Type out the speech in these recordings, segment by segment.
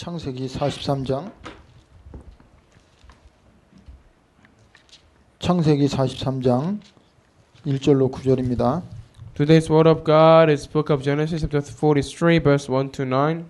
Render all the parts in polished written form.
창세기 43장 창세기 43장 1절로 9절입니다. Today's word of God is book of Genesis chapter 43 verse 1 to 9.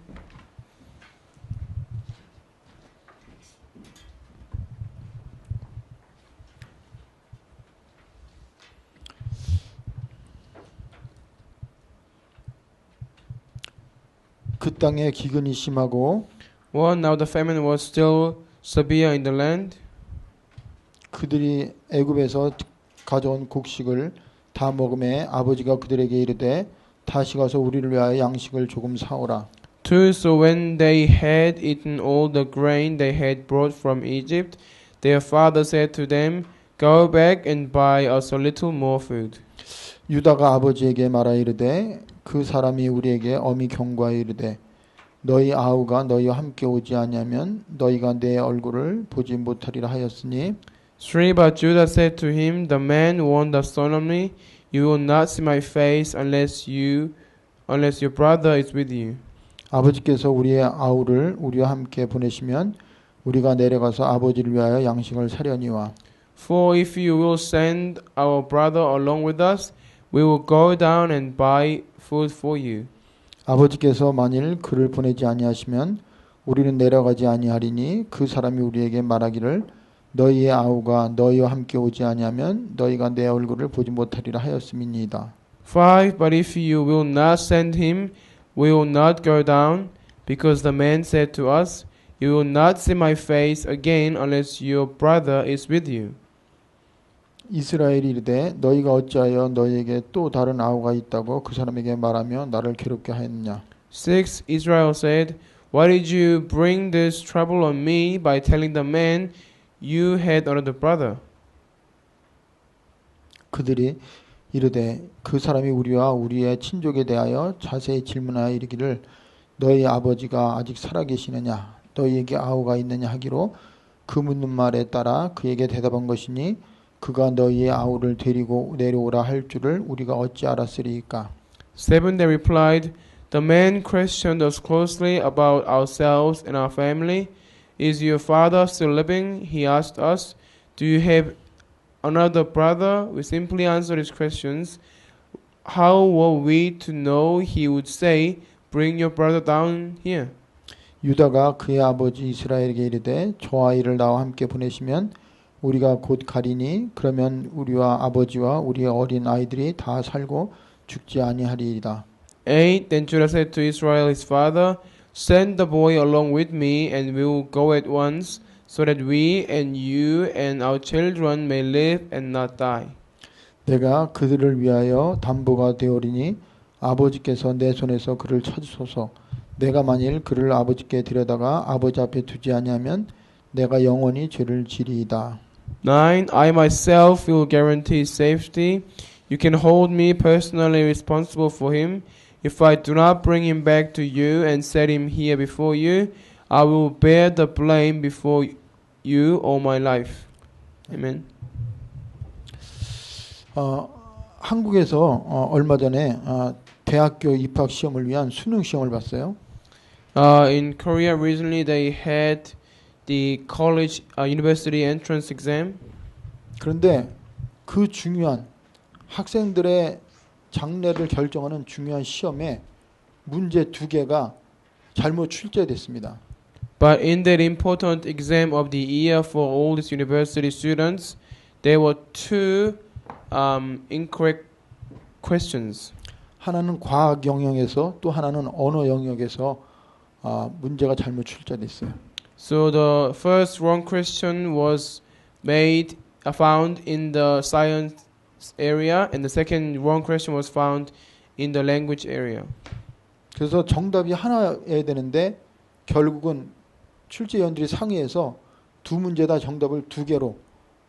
그 땅에 기근이 심하고 Now the famine was still severe in the land. 그들이 애굽에서 가져온 곡식을 다 먹음에 아버지가 그들에게 이르되 다시 가서 우리를 위하여 양식을 조금 사오라. So when they had eaten all the grain they had brought from Egypt, their father said to them, Go back and buy us a little more food. 유다가 아버지에게 말하 이르되 그 사람이 우리에게 엄히 경고하여 이르되 너희 아우가 너희와 함께 오지 아니하면 너희가 내 얼굴을 보지 못하리라 하였으니 But Judah said to him, The man warned us solemnly, You will not see my face unless your brother is with you. 아버지께서 우리의 아우를 우리와 함께 보내시면 우리가 내려가서 아버지를 위하여 양식을 사려니와 For if you will send our brother along with us, we will go down and buy food for you. 아버지께서 만일 그를 보내지 아니하시면 우리는 내려가지 아니하리니 그 사람이 우리에게 말하기를 너희의 아우가 너희와 함께 오지 아니하면 너희가 내 얼굴을 보지 못하리라 하였음이니이다. 5 But if you will not send him, we will not go down, because the man said to us, You will not see my face again unless your brother is with you. 이스라엘이 이르되 너희가 어찌하여 너희에게 또 다른 아우가 있다고 그 사람에게 말하며 나를 괴롭게 하였느냐. 6 Israel said, Why did you bring this trouble on me by telling the man you had another brother? 그들이 이르되 그 사람이 우리와 우리의 친족에 대하여 자세히 질문하여 이르기를 너희 아버지가 아직 살아계시느냐 너희에게 아우가 있느냐 하기로 그 묻는 말에 따라 그에게 대답한 것이니 그가 너희의 아우를 데리고 내려오라 할 줄을 우리가 어찌 알았으리이까. 7 They replied, The man questioned us closely about ourselves and our family. Is your father still living? He asked us. Do you have another brother? We simply answered his questions. How were we to know he would say, Bring your brother down here? 유다가 그의 아버지 이스라엘에게 이르되 저 아이를 나와 함께 보내시면 우리가 곧 가리니 그러면 우리와 아버지와 우리의 어린 아이들이 다 살고 죽지 아니하리이다. 8 Then Judah said to Israel his father, Send the boy along with me, and we will go at once, so that we and you and our children may live and not die. 내가 그들을 위하여 담보가 되오리니 아버지께서 내 손에서 그를 찾으소서. 내가 만일 그를 아버지께 데려다가 아버지 앞에 두지 아니하면 내가 영원히 죄를 지리이다. 9 I myself will guarantee his safety. You can hold me personally responsible for him. If I do not bring him back to you and set him here before you, I will bear the blame before you all my life. Amen. 한국에서 얼마 전에 대학교 입학 시험을 위한 수능 시험을 봤어요. In Korea recently they had the college university entrance exam. 그런데 그 중요한 학생들의 장래를 결정하는 중요한 시험에 문제 2개가 잘못 출제됐습니다. But in that important exam of the year for all these university students, there were 2 incorrect questions. 하나는 과학 영역에서 또 하나는 언어 영역에서 문제가 잘못 출제됐어요. So the first wrong question was found in the science area, and the second wrong question was found in the language area. 그래서 정답이 하나여야 되는데 결국은 출제위원들이 상의해서 2 문제 다 정답을 2개로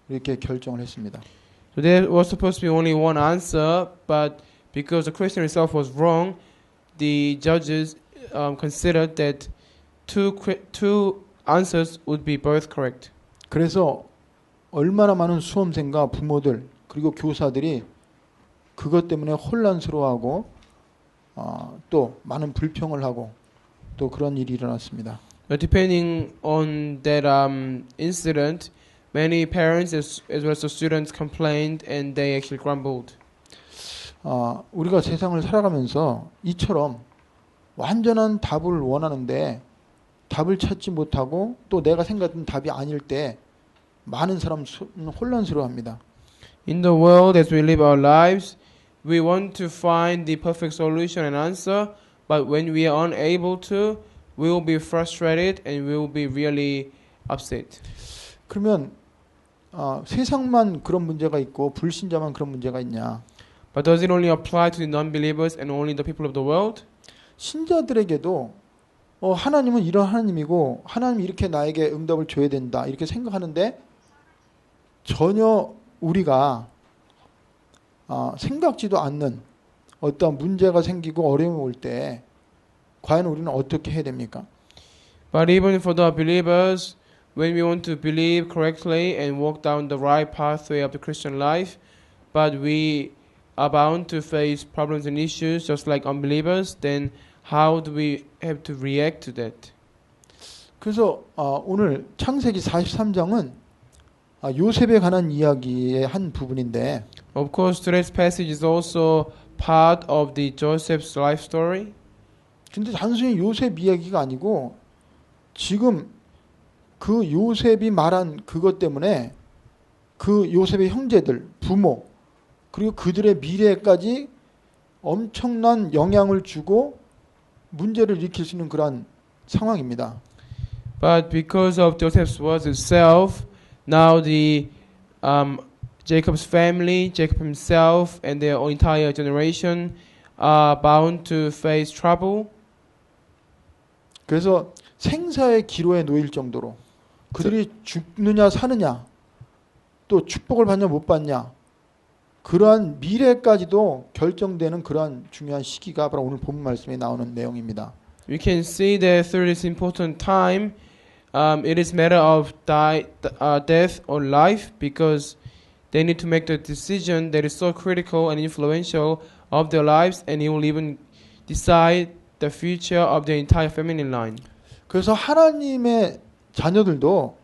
이렇게 결정을 했습니다. So there was supposed to be only one answer, but because the question itself was wrong, the judges considered that two answers would be both correct. 그래서 얼마나 많은 수험생과 부모들 그리고 교사들이 그것 때문에 혼란스러워하고 또 많은 불평을 하고 또 그런 일이 일어났습니다. But depending on that incident, many parents as well as the students complained and they actually grumbled. 우리가 세상을 살아가면서 이처럼 완전한 답을 원하는데 답을 찾지 못하고 또 내가 생각했던 답이 아닐 때 많은 사람은 혼란스러워합니다. In the world as we live our lives, we want to find the perfect solution and answer, but when we are unable to, we will be frustrated and we will be really upset. 그러면 세상만 그런 문제가 있고 불신자만 그런 문제가 있냐? But does it only apply to the non-believers and only the people of the world? 신자들에게도 하나님은 이런 하나님이고 하나님이 이렇게 나에게 응답을 줘야 된다 이렇게 생각하는데 전혀 우리가 생각지도 않는 어떤 문제가 생기고 어려움이 올 때 과연 우리는 어떻게 해야 됩니까? But even for the believers, when we want to believe correctly and walk down the right pathway of the Christian life, but we are bound to face problems and issues just like unbelievers, then how do we have to react to that? 그래서 오늘 창세기 43장은 요셉에 관한 이야기의 한 부분인데 Of course, today's passage is also part of the Joseph's life story. 근데 단순히 요셉 이야기가 아니고 지금 그 요셉이 말한 그것 때문에 그 요셉의 형제들, 부모 그리고 그들의 미래까지 엄청난 영향을 주고 문제를 일으킬 수 있는 그런 상황입니다. But because of Joseph's words itself, now the Jacob's family, Jacob himself, and their entire generation are bound to face trouble. 그래서 생사의 기로에 놓일 정도로 그들이 죽느냐 사느냐 또 축복을 받냐 못 받냐 그러한 미래까지도 결정되는 그러한 중요한 시기가 바로 오늘 본문 말씀에 나오는 내용입니다. We can see that through this important time, it is matter of death or life because they need to make the decision that is so critical and influential of their lives, and it will even decide the future of the entire family line. 그래서 하나님의 자녀들도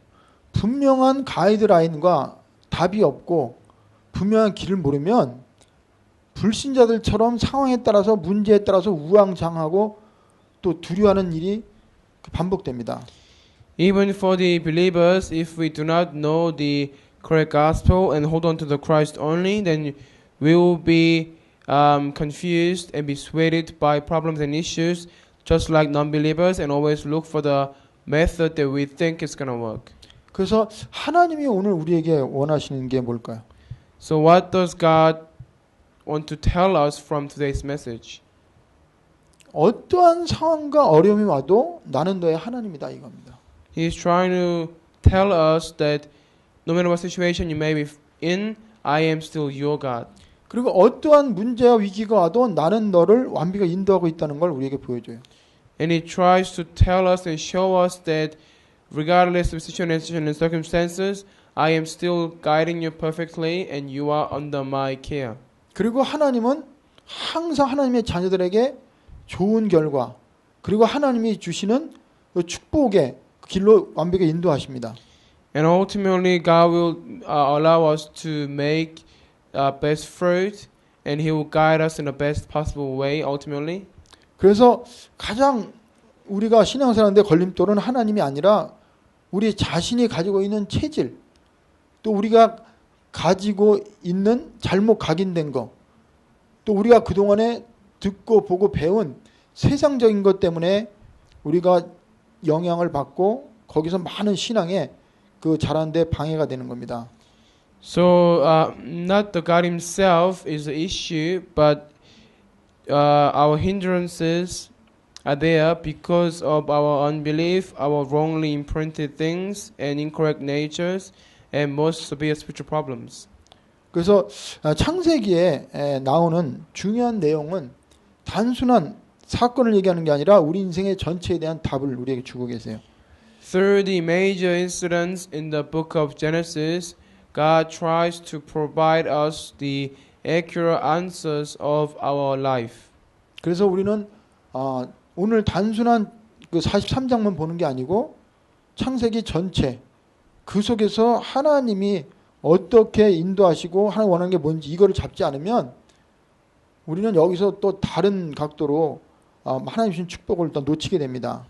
분명한 가이드라인과 답이 없고 분명한 길을 모르면 불신자들처럼 상황에 따라서 문제에 따라서 우왕좌왕하고 또 두려워하는 일이 반복됩니다. Even for the believers, if we do not know the correct gospel and hold on to the Christ only, then we will be confused and be swayed by problems and issues, just like non-believers, and always look for the method that we think is going to work. 그래서 하나님이 오늘 우리에게 원하시는 게 뭘까요? So what does God want to tell us from today's message? 어떠한 상황과 어려움이 와도 나는 너의 하나님이다 이겁니다. He is trying to tell us that no matter what situation you may be in, I am still your God. 그리고 어떠한 문제와 위기가 와도 나는 너를 완벽하게 인도하고 있다는 걸 우리에게 보여줘요. And he tries to tell us and show us that regardless of situation and circumstances, I am still guiding you perfectly and you are under my care. 그리고 하나님은 항상 하나님의 자녀들에게 좋은 결과 그리고 하나님이 주시는 그 축복의 길로 완벽하게 인도하십니다. And ultimately God will allow us to make best fruit and he will guide us in the best possible way ultimately. 그래서 가장 우리가 신앙생활하는데 걸림돌은 하나님이 아니라 우리 자신이 가지고 있는 체질 또 우리가 가지고 있는 잘못 각인된 거 또 우리가 그동안에 듣고 보고 배운 세상적인 것 때문에 우리가 영향을 받고 거기서 많은 신앙에 그 자라는데 방해가 되는 겁니다. So not the God himself is the issue, but our hindrances are there because of our unbelief, our wrongly imprinted things and incorrect natures and most severe spiritual problems. 그래서 창세기에 나오는 중요한 내용은 단순한 사건을 얘기하는 게 아니라 우리 인생의 전체에 대한 답을 우리에게 주고 계세요. Through the major incidents in the book of Genesis, God tries to provide us the accurate answers of our life. 그래서 우리는 오늘 단순한 그 43장만 보는 게 아니고 창세기 전체 그 속에서 하나님이 어떻게 인도하시고 하나님 원하는 게 뭔지 이거를 잡지 않으면 우리는 여기서 또 다른 각도로 하나님 주신 축복을 또 놓치게 됩니다.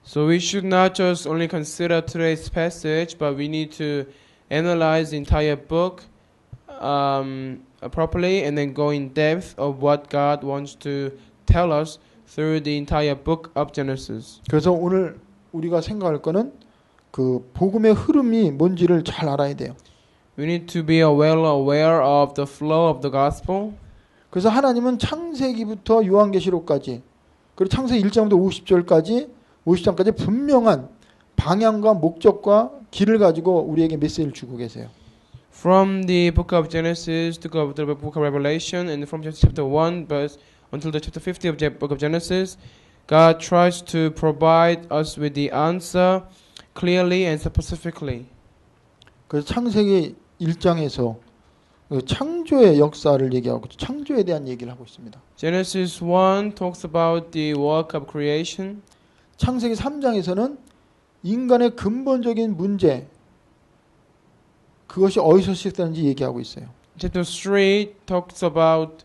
So we should not just only consider today's passage, but we need to analyze the entire book properly and then go in depth of what God wants to tell us through the entire book of Genesis. 그래서 오늘 우리가 생각할 거는 그 복음의 흐름이 뭔지를 잘 알아야 돼요. We need to be well aware of the flow of the gospel. 그래서 하나님은 창세기부터 요한계시록까지 그리고 창세기 1장부터 50절까지 50장까지 분명한 방향과 목적과 길을 가지고 우리에게 메시지를 주고 계세요. From the book of Genesis to the book of Revelation, and from chapter 1 verse until the chapter 50 of the book of Genesis, God tries to provide us with the answer clearly and specifically. 그래서 창세기 1장에서 창조의 역사를 얘기하고 창조에 대한 얘기를 하고 있습니다. Genesis 1 talks about the work of creation. 창세기 3장에서는 인간의 근본적인 문제 그것이 어디서 시작되는지 얘기하고 있어요. Chapter 3 talks about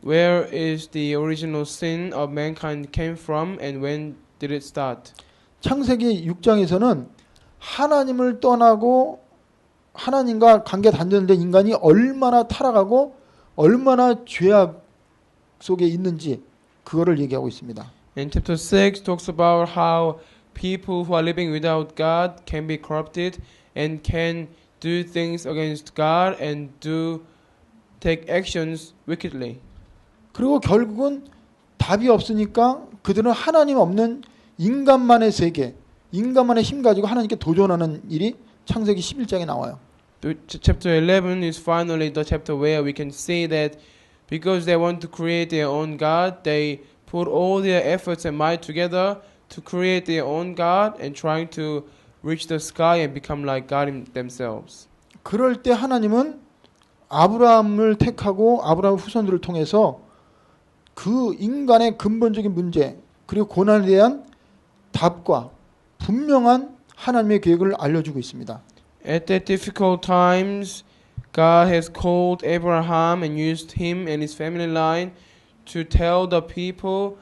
where is the original sin of mankind came from and when did it start. 창세기 6장에서는 하나님을 떠나고 하나님과 관계 단절된 인간이 얼마나 타락하고 얼마나 죄악 속에 있는지 그거를 얘기하고 있습니다. And chapter 6 talks about how people who are living without God can be corrupted and can do things against God and do take actions wickedly. 그리고 결국은 답이 없으니까 그들은 하나님 없는 인간만의 세계, 인간만의 힘 가지고 하나님께 도전하는 일이 창세기 11장에 나와요. Chapter 11 is finally the chapter where we can see that because they want to create their own God, they put all their efforts and might together to create their own God and trying to reach the sky and become like God themselves. 그럴 때 하나님은 아브라함을 택하고 아브라함 후손들을 통해서 그 인간의 근본적인 문제 그리고 고난에 대한 답과 분명한 하나님의 계획을 알려주고 있습니다. At the difficult times, God has called Abraham and used him and his family line to tell the people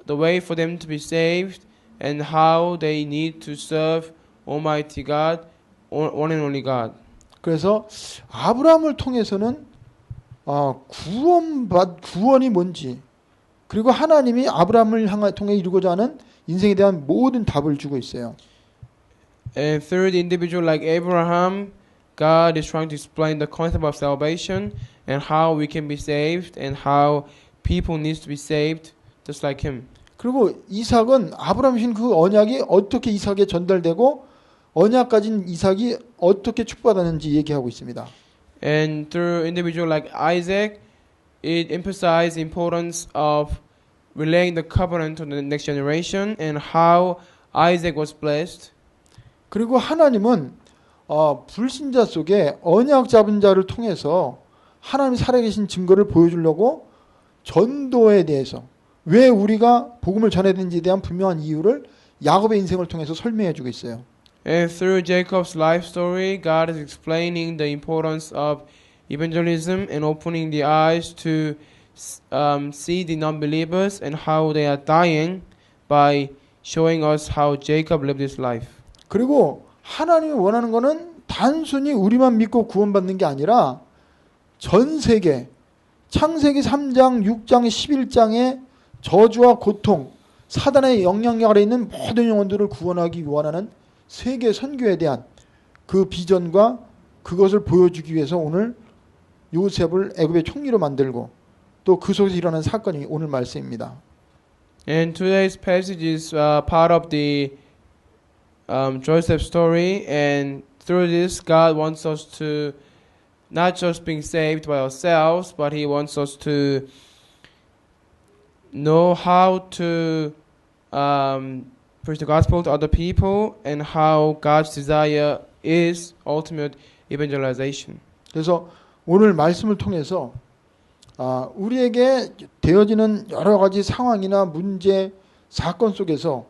the way for them to be saved and how they need to serve Almighty God, one and only God. 그래서 아브라함을 통해서는 구원이 뭔지 그리고 하나님이 아브라함을 통해 이루고자 하는 인생에 대한 모든 답을 주고 있어요. And through the individual like Abraham, God is trying to explain the concept of salvation and how we can be saved and how people need to be saved just like him. 그리고 이삭은 아브라함이 신 그 언약이 어떻게 이삭에 전달되고 언약 가진 이삭이 어떻게 축복받았는지 얘기하고 있습니다. And through individual like Isaac, it emphasized the importance of relaying the covenant to the next generation and how Isaac was blessed. 그리고 하나님은 불신자 속에 언약 잡은 자를 통해서 하나님이 살아계신 증거를 보여주려고 전도에 대해서 왜 우리가 복음을 전해야 되는지에 대한 분명한 이유를 야곱의 인생을 통해서 설명해 주고 있어요. And through Jacob's life story, God is explaining the importance of evangelism and opening the eyes to see the non-believers and how they are dying by showing us how Jacob lived his life. 그리고 하나님이 원하는 거는 단순히 우리만 믿고 구원받는 게 아니라 전 세계 창세기 3장, 6장, 11장의 저주와 고통, 사단의 영향력 아래 있는 모든 영혼들을 구원하기 원하는 세계 선교에 대한 그 비전과 그것을 보여주기 위해서 오늘 요셉을 애굽의 총리로 만들고 또 그 속에서 일어난 사건이 오늘 말씀입니다. And today's passage is part of the Joseph story, and through this, God wants us to not just being saved by ourselves, but He wants us to know how to preach the gospel to other people and how God's desire is ultimate evangelization. 그래서 오늘 말씀을 통해서 우리에게 되어지는 여러 가지 상황이나 문제, 사건 속에서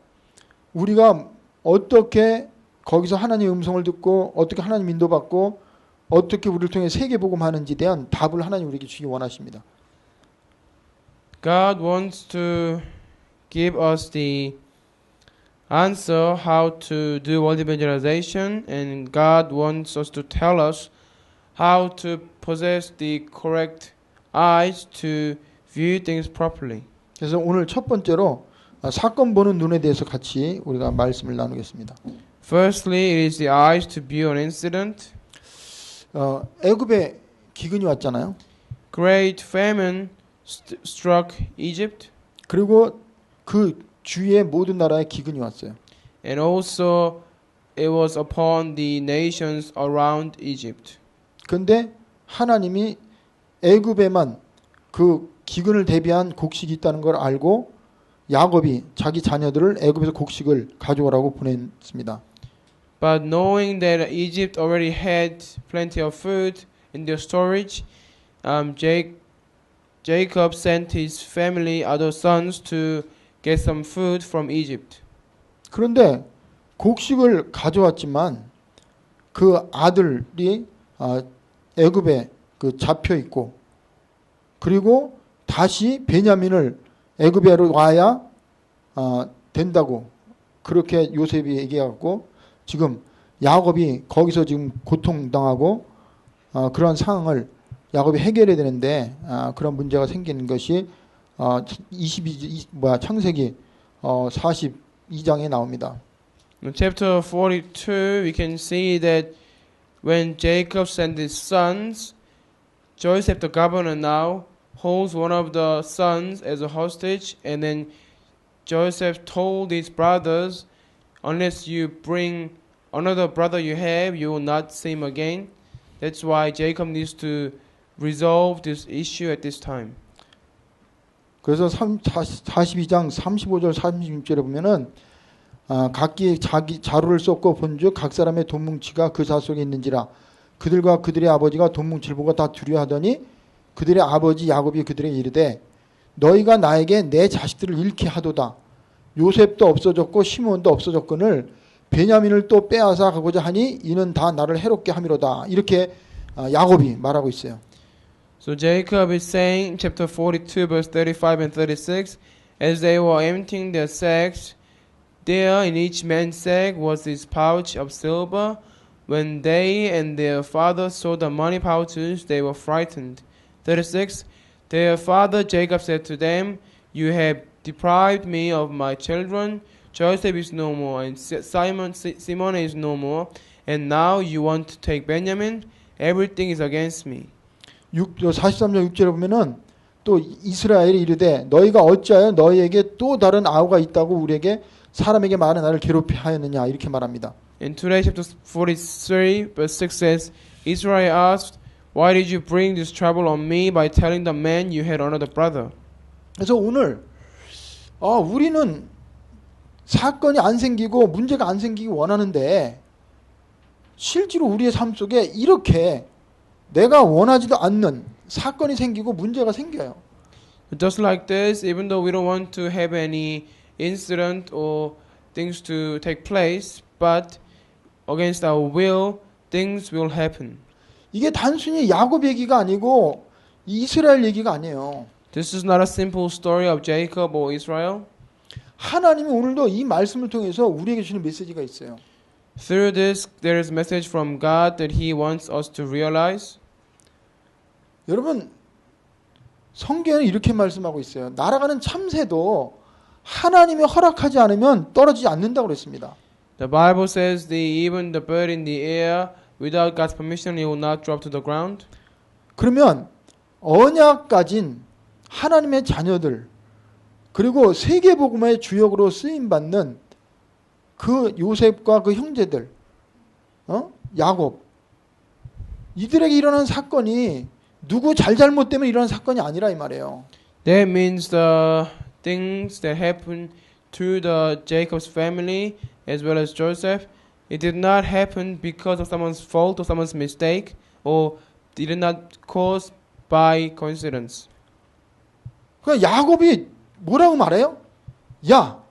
우리가 어떻게 거기서 하나님의 음성을 듣고 어떻게 하나님 인도받고 어떻게 우리를 통해 세계복음하는지에 대한 답을 하나님 우리에게 주기 원하십니다. God wants to give us the answer how to do world evangelization, and God wants us to tell us how to possess the correct eyes to view things properly. 그래서 오늘 첫 번째로 사건 보는 눈에 대해서 같이 우리가 말씀을 나누겠습니다. Firstly, it is the eyes to view an incident. 애굽에 기근이 왔잖아요. Great famine struck Egypt, 그리고 그 주위의 모든 나라에 기근이 왔어요. and also it was upon the nations around Egypt. 그런데 하나님이 애굽에만 그 기근을 대비한 곡식이 있다는 걸 알고 야곱이 자기 자녀들을 애굽에서 곡식을 가져오라고 보냈습니다. But knowing that Egypt already had plenty of food in their storage, Jacob sent his family, other sons, to get some food from Egypt. 그런데 곡식을 가져왔지만 그 아들이 애굽에 그 잡혀 있고 그리고 다시 베냐민을 애굽에로 와야 된다고 그렇게 요셉이 얘기해갖고 지금 야곱이 거기서 지금 고통당하고 그런 상황을 야곱이 해결해야 되는데 그런 문제가 생기는 것이 창세기 42장에 나옵니다. In chapter 42, we can see that when Jacob sent his sons, Joseph the governor now holds one of the sons as a hostage, and then Joseph told his brothers, unless you bring another brother you have, you will not see him again. That's why Jacob needs to resolve this issue at this time. 그래서 42장 35절 36절에 보면은 각기 자기 자루를 쏟고 본즉 각 사람의 돈 뭉치가 그 자 속에 있는지라 그들과 그들의 아버지가 돈 뭉치를 보고 다 두려워하더니 그들의 아버지 야곱이 그들에게 이르되 너희가 나에게 내 자식들을 잃게 하도다. 요셉도 없어졌고 시몬도 없어졌거늘 베냐민을 또 빼앗아 가고자 하니 이는 다 나를 해롭게 함이로다. 이렇게 야곱이 말하고 있어요. So Jacob is saying, chapter 42, verse 35 and 36, as they were emptying their sacks, there in each man's sack was this pouch of silver. When they and their father saw the money pouches, they were frightened. 36, their father Jacob said to them, you have deprived me of my children. Joseph is no more, and Simon is no more, and now you want to take Benjamin? Everything is against me. 43장 6절에 보면은 또 이스라엘이 이르되 너희가 어찌하여 너희에게 또 다른 아우가 있다고 우리에게 사람에게 말해 나를 괴롭게 하였느냐 이렇게 말합니다. In today chapter 43 verse 6 says, Israel asked, why did you bring this trouble on me by telling the man you had another brother? 그래서 오늘 우리는 사건이 안 생기고 문제가 안 생기기 원하는데 실제로 우리의 삶 속에 이렇게 내가 원하지도 않는 사건이 생기고 문제가 생겨요. Just like this, even though we don't want to have any incident or things to take place, but against our will, things will happen. 이게 단순히 야곱 얘기가 아니고 이스라엘 얘기가 아니에요. This is not a simple story of Jacob or Israel. 하나님이 오늘도 이 말씀을 통해서 우리에게 주는 메시지가 있어요. Through this, there is a message from God that He wants us to realize. 여러분, 성경은 이렇게 말씀하고 있어요. 날아가는 참새도 하나님이 허락하지 않으면 떨어지지 않는다고 그랬습니다. The Bible says even the bird in the air, without God's permission, it will not drop to the ground. 그러면 언약 가진 하나님의 자녀들 그리고 세계복음의 주역으로 쓰임받는 그 요셉과 그 형제들 야곱 이들에게 일어난 사건이 누구 잘못 때문에 일어난 사건이 아니라 이 말이에요. That means the things that happened to the Jacob's family as well as Joseph, it did not happen because of someone's fault or someone's mistake, or it did not cause by coincidence. 그러니까 야곱이 뭐라고 말해요? 야,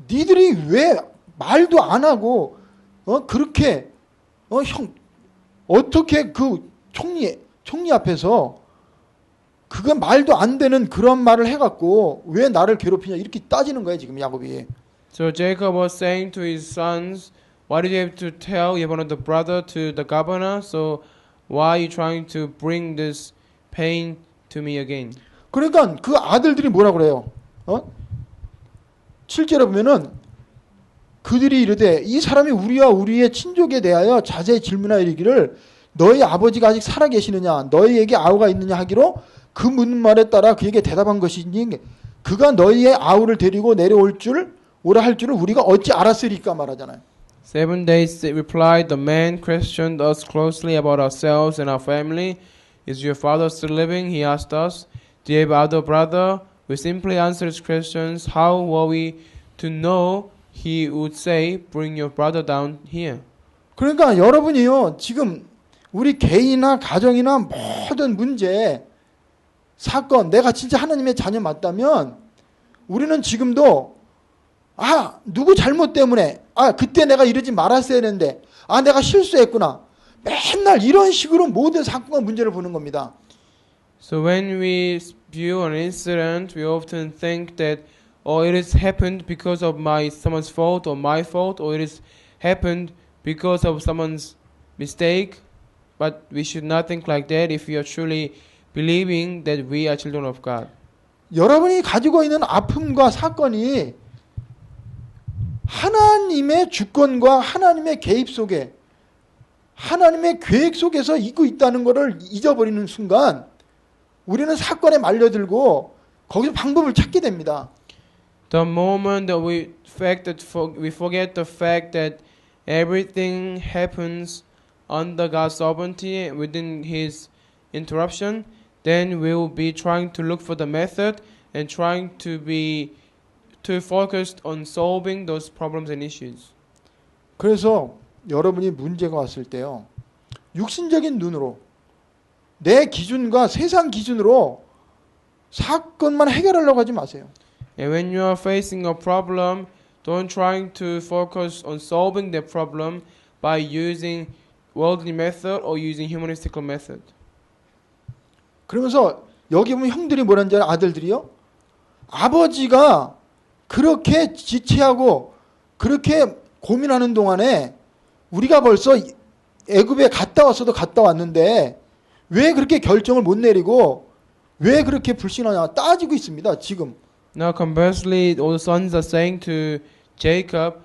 니들이 왜 말도 안 하고 그렇게 형 어떻게 그 총리 앞에서 그건 말도 안 되는 그런 말을 해갖고 왜 나를 괴롭히냐 이렇게 따지는 거예요 지금 야곱이. So Jacob was saying to his sons, "Why did you have to tell you have another brother to the governor? So why are you trying to bring this pain to me again?" 그러니까 그 아들들이 뭐라 그래요? 7절에 보면은 그들이 이르되 이 사람이 우리와 우리의 친족에 대하여 자세히 질문하여 이르기를 너희 아버지가 아직 살아 계시느냐 너희에게 아우가 있느냐 하기로 그 묻는 말에 따라 그에게 대답한 것이니 그가 너희의 아우를 데리고 내려올 줄 오라 할 줄을 우리가 어찌 알았으리까 말하잖아요. 7 days replied, "The man questioned us closely about ourselves and our family. Is your father still living?" He asked us. "Do you have other brother?" We simply answered his questions. How were we to know? He would say, "Bring your brother down here." 그러니까 여러분이요 지금 우리 개인이나 가정이나 모든 문제 사건 내가 진짜 하나님의 자녀 맞다면 우리는 지금도 누구 잘못 때문에 그때 내가 이러지 말았어야 했는데 내가 실수했구나 맨날 이런 식으로 모든 사건과 문제를 보는 겁니다. So when we view an incident, we often think that it has happened because of someone's fault or my fault, or it has happened because of someone's mistake. But we should not think like that if we are truly believing that we are children of God. 여러분이 가지고 있는 아픔과 사건이 하나님의 주권과 하나님의 개입 속에 하나님의 계획 속에서 있고 있다는 것을 잊어버리는 순간 우리는 사건에 말려들고 거기서 방법을 찾게 됩니다. The moment that we forget the fact that everything happens under God's sovereignty within His interruption, then we will be trying to look for the method and trying to be too focused on solving those problems and issues. 그래서 여러분이 문제가 왔을 때요, 육신적인 눈으로 내 기준과 세상 기준으로 사건만 해결하려고 하지 마세요. And when you are facing a problem, don't try to focus on solving the problem by using worldly method or using humanistic method. 그러면서 여기 보면 형들이 뭐라는지 아들들이요? 아버지가 그렇게 지체하고 그렇게 고민하는 동안에 우리가 벌써 애굽에 갔다 왔는데 왜 그렇게 결정을 못 내리고 왜 그렇게 불신하냐 따지고 있습니다. 지금. Now conversely, all the sons are saying to Jacob,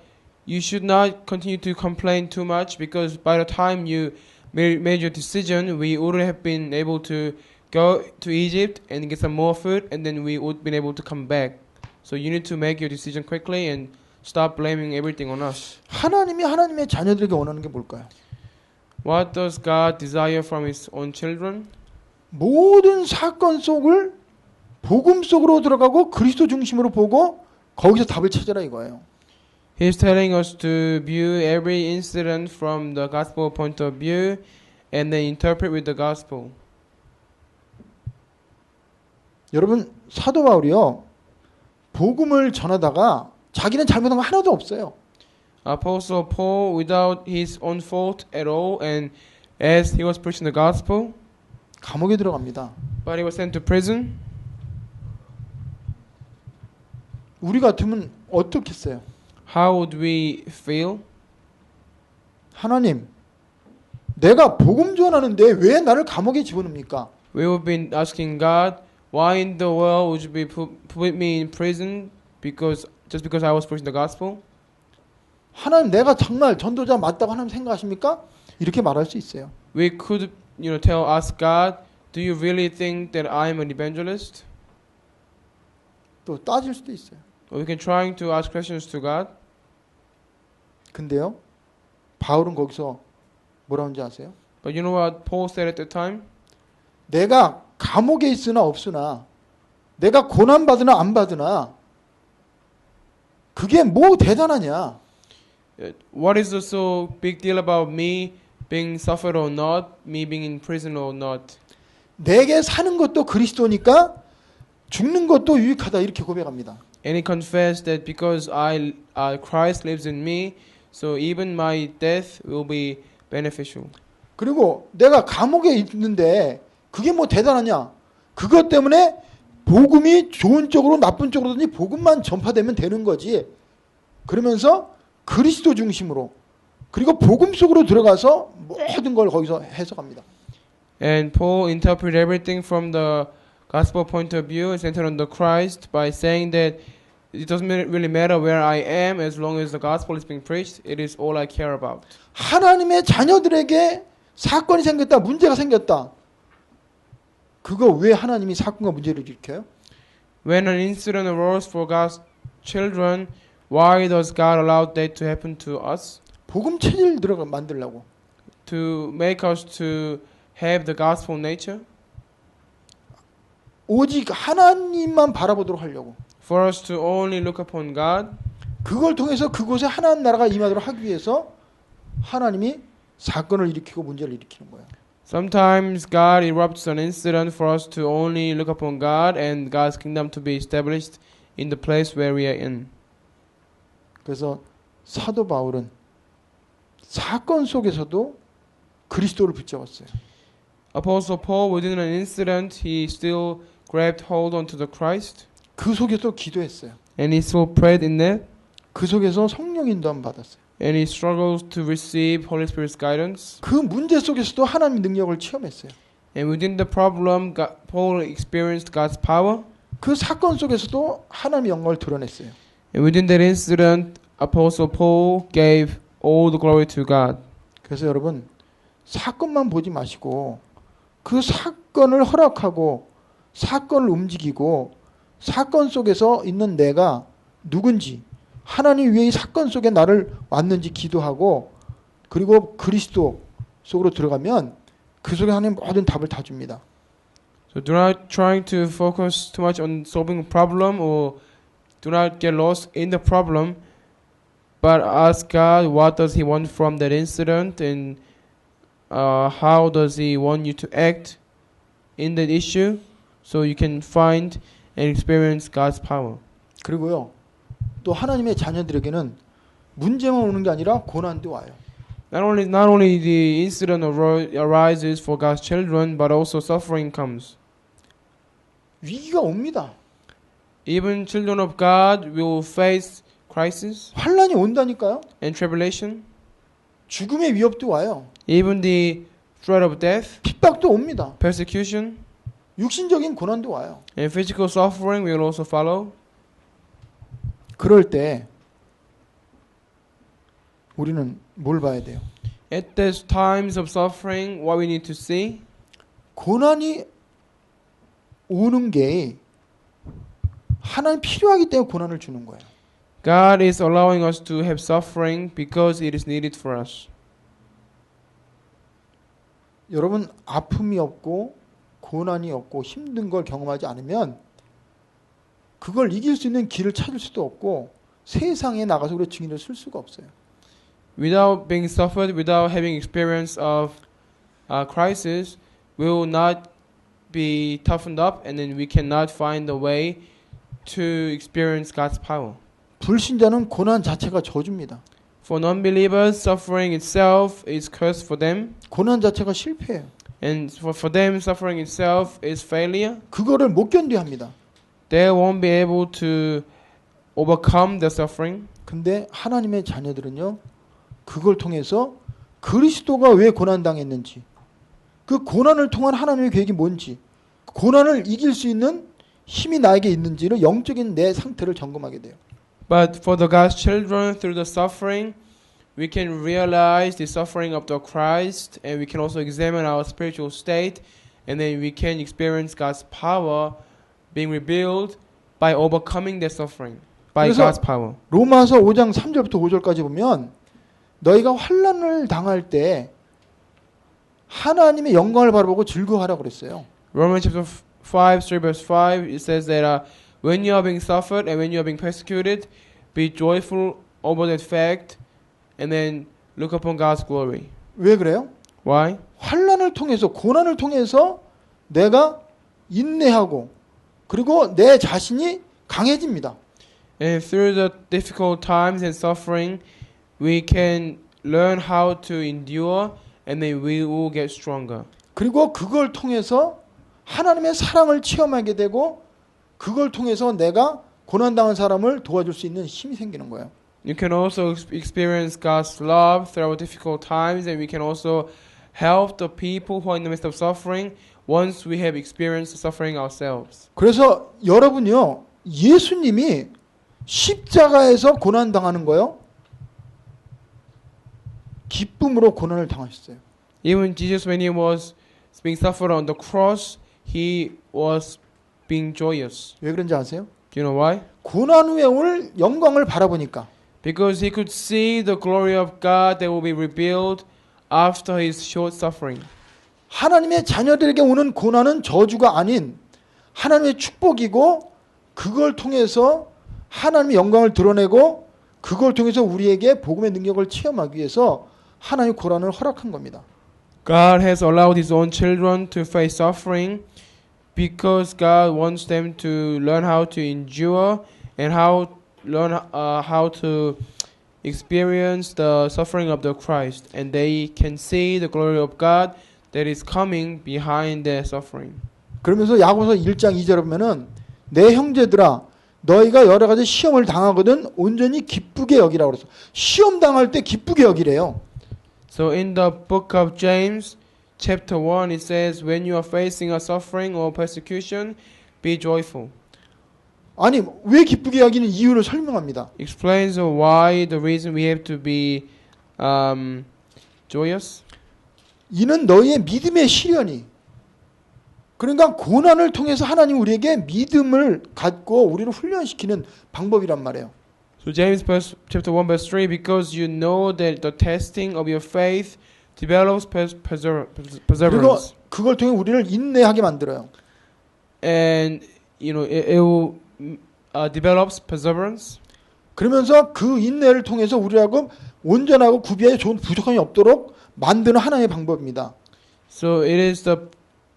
you should not continue to complain too much because by the time you made your decision, we would have been able to go to Egypt and get some more food and then we would have been able to come back. So you need to make your decision quickly and stop blaming everything on us. 하나님이 하나님의 자녀들에게 원하는 게 뭘까요? What does God desire from His own children? 모든 사건 속을 복음 속으로 들어가고 그리스도 중심으로 보고 거기서 답을 찾아라 이거예요. He's telling us to view every incident from the gospel point of view and then interpret with the gospel. 여러분 사도 바울이요 복음을 전하다가 자기는 잘못한 거 하나도 없어요. Apostle Paul, without his own fault at all, and as he was preaching the gospel, 감옥에 들어갑니다. but he was sent to prison. 우리 같으면 어떻겠어요? How would we feel? 하나님, 내가 복음 전하는데 왜 나를 감옥에 집어넣습니까? We would be asking God, why in the world would you be put me in prison just because I was preaching the gospel? 하나님, 내가 정말 전도자 맞다고 하나님 생각하십니까? 이렇게 말할 수 있어요. We could, ask God, do you really think that I am an evangelist? 또 따질 수도 있어요. Or we can trying to ask questions to God. 근데요, 바울은 거기서 뭐라는지 아세요? But you know what Paul said at the time? 내가 감옥에 있으나 없으나, 내가 고난 받으나 안 받으나, 그게 뭐 대단하냐? What is the so big deal about me being suffered or not, me being in prison or not? 내게 사는 것도 그리스도니까 죽는 것도 유익하다 이렇게 고백합니다. And he confessed that because Christ lives in me, so even my death will be beneficial. 그리고 내가 감옥에 있는데 그게 뭐 대단하냐? 그것 때문에 복음이 좋은 쪽으로 나쁜 쪽으로든지 복음만 전파되면 되는 거지. 그러면서 그리스도 중심으로 그리고 복음 속으로 들어가서 모든 걸 거기서 해석합니다. And Paul interpreted everything from the gospel point of view and centered on the Christ by saying that it doesn't really matter where I am as long as the gospel is being preached. It is all I care about. 하나님의 자녀들에게 사건이 생겼다, 문제가 생겼다. 그거 왜 하나님이 사건과 문제를 일으켜요? When an incident arose for God's children, why does God allow that to happen to us? 복음 체질 들어가 만들려고. To make us to have the gospel nature? 오직 하나님만 바라보도록 하려고. For us to only look upon God? 그걸 통해서 그곳에 하나님 나라가 임하도록 하기 위해서 하나님이 사건을 일으키고 문제를 일으키는 거예요. Sometimes God erupts an incident for us to only look upon God and God's kingdom to be established in the place where we are in. 그래서 사도 바울은 사건 속에서도 그리스도를 붙잡았어요. Apostle Paul, within an incident, he still grabbed hold onto the Christ. 그 속에서 기도했어요. And he still prayed in that. 그 속에서 성령 인도함 받았어요. And he struggles to receive Holy Spirit's guidance. 그 문제 속에서도 하나님의 능력을 체험했어요. And within the problem, Paul experienced God's power. 그 사건 속에서도 하나님의 영광을 드러냈어요. And within that incident, Apostle Paul gave all the glory to God. 그래서 여러분 사건만 보지 마시고 그 사건을 허락하고 사건을 움직이고 사건 속에서 있는 내가 누군지 하나님 왜 이 사건 속에 나를 왔는지 기도하고 그리고 그리스도 속으로 들어가면 그 속에 하나님 모든 답을 다 줍니다. So do not trying to focus too much on solving a problem or do not get lost in the problem, but ask God what does He want from that incident and how does He want you to act in that issue so you can find and experience God's power. 그리고요 또 하나님의 자녀들에게는 문제만 오는 게 아니라 고난도 와요. Not only the incident arises for God's children, but also suffering comes. 위기가 옵니다. Even children of God will face crisis 환란이 온다니까요. and tribulation. 죽음의 위협도 와요. Even the threat of death, 핍박도 옵니다. persecution, 육신적인 고난도 와요. and physical suffering will also follow. 그럴 때 우리는 뭘 봐야 돼요? At these times of suffering, what we need to see, 고난이 오는 게 하나님 필요하기 때문에 고난을 주는 거예요. God is allowing us to have suffering because it is needed for us. 여러분 아픔이 없고 고난이 없고 힘든 걸 경험하지 않으면 그걸 이길 수 있는 길을 찾을 수도 없고 세상에 나가서 그래 증인을 쓸 수가 없어요. Without being suffered, without having experience of crisis, we will not be toughened up, and then we cannot find a way to experience God's power. 불신자는 고난 자체가 저주입니다. For non-believers, suffering itself is curse for them, 고난 자체가 실패예요. and for them, suffering itself is failure. 그거를 못 견뎌합니다. They won't be able to overcome the suffering. 근데 하나님의 자녀들은요. 그걸 통해서 그리스도가 왜 고난당했는지 그 고난을 통한 하나님의 계획이 뭔지 고난을 이길 수 있는 힘이 나에게 있는지를 영적인 내 상태를 점검하게 돼요. But for the God's children, through the suffering, we can realize the suffering of the Christ, and we can also examine our spiritual state, and then we can experience God's power being revealed by overcoming the suffering by 그래서 God's power. 로마서 5장 3절부터 5절까지 보면 너희가 환난을 당할 때 하나님의 영광을 바라보고 즐거워하라고 그랬어요. Romans chapter 5, 3 verse 5, it says that when you are being suffered and when you are being persecuted, be joyful over that fact, and then look upon God's glory. 왜 그래요? Why? 환난을 통해서 고난을 통해서 내가 인내하고 그리고 내 자신이 강해집니다. And through the difficult times and suffering, we can learn how to endure, and then we will get stronger. 그리고 그걸 통해서 하나님의 사랑을 체험하게 되고 그걸 통해서 내가 고난당한 사람을 도와줄 수 있는 힘이 생기는 거예요. You can also experience God's love through difficult times, and we can also help the people who are in the midst of suffering once we have experienced suffering ourselves. 그래서 여러분이요, 예수님이 십자가에서 고난당하는 거요, 기쁨으로 고난을 당하셨어요. Even Jesus, when he was being suffered on the cross, he was being joyous. 왜 그런지 아세요? Do you know why? 고난 후에 올 영광을 바라보니까. Because he could see the glory of God that will be revealed after his short suffering. 하나님의 자녀들에게 오는 고난은 저주가 아닌 하나님의 축복이고, 그걸 통해서 하나님의 영광을 드러내고 그걸 통해서 우리에게 복음의 능력을 체험하기 위해서 하나님의 고난을 허락한 겁니다. God has allowed his own children to face suffering because God wants them to learn how to endure and how to experience the suffering of the Christ, and they can see the glory of God that is coming behind their suffering. 그러면서 야고보서 1장 2절에 보면은 내 형제들아 너희가 여러 가지 시험을 당하거든 온전히 기쁘게 여기라고 그랬어. 시험 당할 때 기쁘게 여기래요. So in the book of James, chapter 1, it says, when you are facing a suffering or persecution, be joyful. 아니 왜 기쁘게 여기는 이유를 설명합니다. Explains why the reason we have to be joyous. 이는 너희의 믿음의 시련이, 그러니까 고난을 통해서 하나님 우리에게 믿음을 갖고 우리를 훈련시키는 방법이란 말이에요. So James chapter 1 verse 3, because you know that the testing of your faith develops 그리고 perseverance. 그걸 통해 우리를 인내하게 만들어요. And you know it will develops perseverance. 그러면서 그 인내를 통해서 우리하고 온전하고 구비하여 좋은 부족함이 없도록 만드는 하나의 방법입니다. So it is the